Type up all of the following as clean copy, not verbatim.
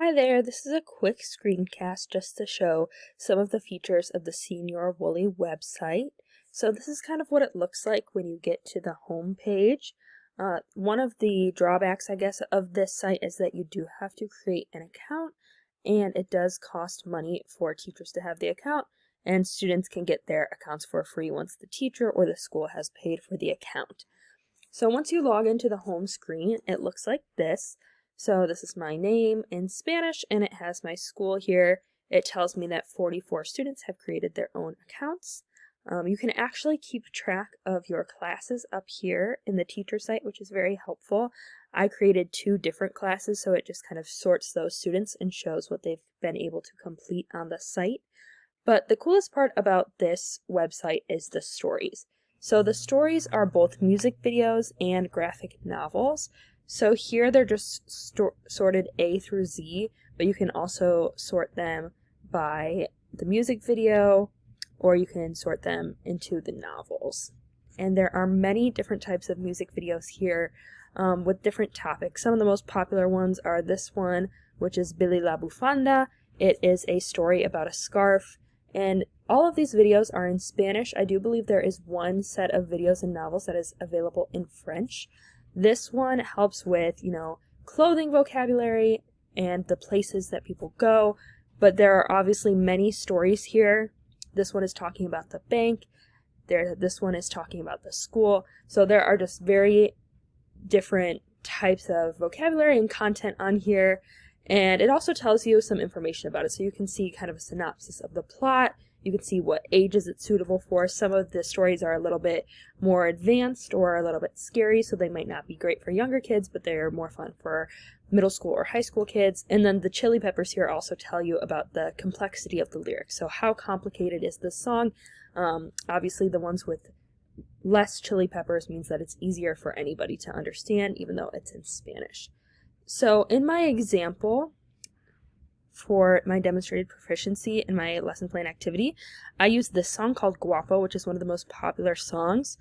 Hi there, this is a quick screencast just to show some of the features of the Señor Wooly website. So this is kind of what it looks like when you get to the home page. One of the drawbacks, I guess, of this site is that you do have to create an account, and it does cost money for teachers to have the account, and students can get their accounts for free once the teacher or the school has paid for the account. So once you log into the home screen, it looks like this. So this is my name in Spanish, and it has my school here. It tells me that 44 students have created their own accounts. You can actually keep track of your classes up here in the teacher site, which is very helpful. I created 2 different classes, so it just kind of sorts those students and shows what they've been able to complete on the site. But the coolest part about this website is the stories. So the stories are both music videos and graphic novels. So here they're just sorted A through Z, but you can also sort them by the music video, or you can sort them into the novels. And there are many different types of music videos here with different topics. Some of the most popular ones are this one, which is Billy la Bufanda. It is a story about a scarf, and all of these videos are in Spanish. I do believe there is one set of videos and novels that is available in French. This one helps with, clothing vocabulary and the places that people go, but there are obviously many stories here. This one is talking about the bank. This one is talking about the school. So there are just very different types of vocabulary and content on here. And it also tells you some information about it. So you can see kind of a synopsis of the plot. You can see what ages it's suitable for. Some of the stories are a little bit more advanced or a little bit scary, so they might not be great for younger kids, but they're more fun for middle school or high school kids. And then the Chili Peppers here also tell you about the complexity of the lyrics. So how complicated is this song? Obviously the ones with less chili peppers means that it's easier for anybody to understand, even though it's in Spanish. So in my example, for my demonstrated proficiency in my lesson plan activity, I used this song called Guapo, which is one of the most popular songs.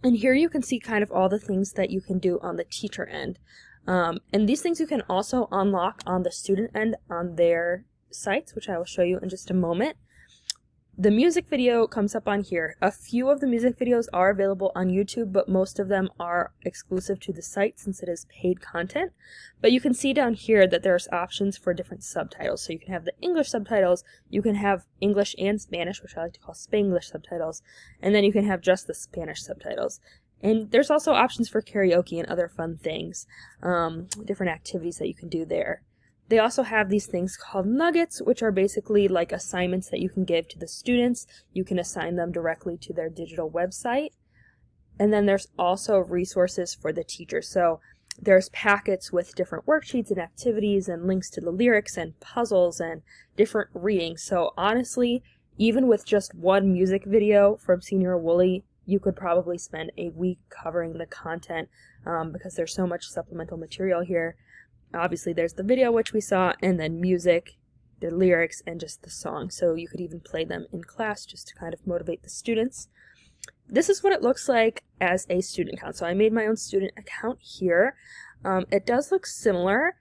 And here you can see kind of all the things that you can do on the teacher end. And these things you can also unlock on the student end on their sites, which I will show you in just a moment. The music video comes up on here. A few of the music videos are available on YouTube, but most of them are exclusive to the site since it is paid content. But you can see down here that there's options for different subtitles. So you can have the English subtitles, you can have English and Spanish, which I like to call Spanglish subtitles, and then you can have just the Spanish subtitles. And there's also options for karaoke and other fun things, different activities that you can do there. They also have these things called nuggets, which are basically like assignments that you can give to the students. You can assign them directly to their digital website. And then there's also resources for the teacher. So there's packets with different worksheets and activities and links to the lyrics and puzzles and different readings. So honestly, even with just one music video from Señor Wooly, you could probably spend a week covering the content because there's so much supplemental material here. Obviously there's the video which we saw, and then music, the lyrics, and just the song. So you could even play them in class just to kind of motivate the students. This is what it looks like as a student account. So I made my own student account here. It does look similar.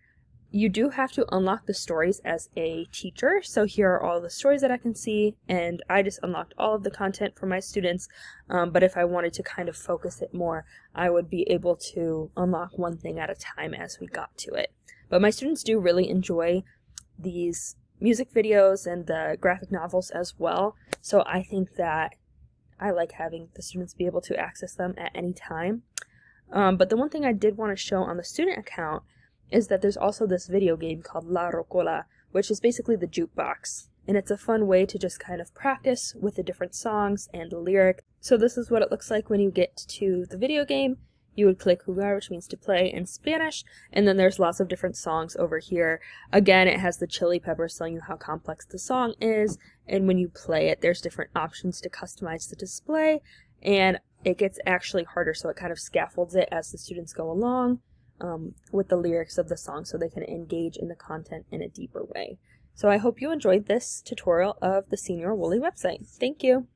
You do have to unlock the stories as a teacher. So here are all the stories that I can see, and I just unlocked all of the content for my students. But if I wanted to kind of focus it more, I would be able to unlock one thing at a time as we got to it. But my students do really enjoy these music videos and the graphic novels as well. So I think that I like having the students be able to access them at any time. But the one thing I did want to show on the student account is that there's also this video game called La Rocola, which is basically the jukebox. And it's a fun way to just kind of practice with the different songs and the lyric. So this is what it looks like when you get to the video game. You would click jugar, which means to play in Spanish, and then there's lots of different songs over here. Again, it has the Chili Peppers telling you how complex the song is, and when you play it, there's different options to customize the display, and it gets actually harder, so it kind of scaffolds it as the students go along with the lyrics of the song so they can engage in the content in a deeper way. So I hope you enjoyed this tutorial of the Señor Wooly website. Thank you!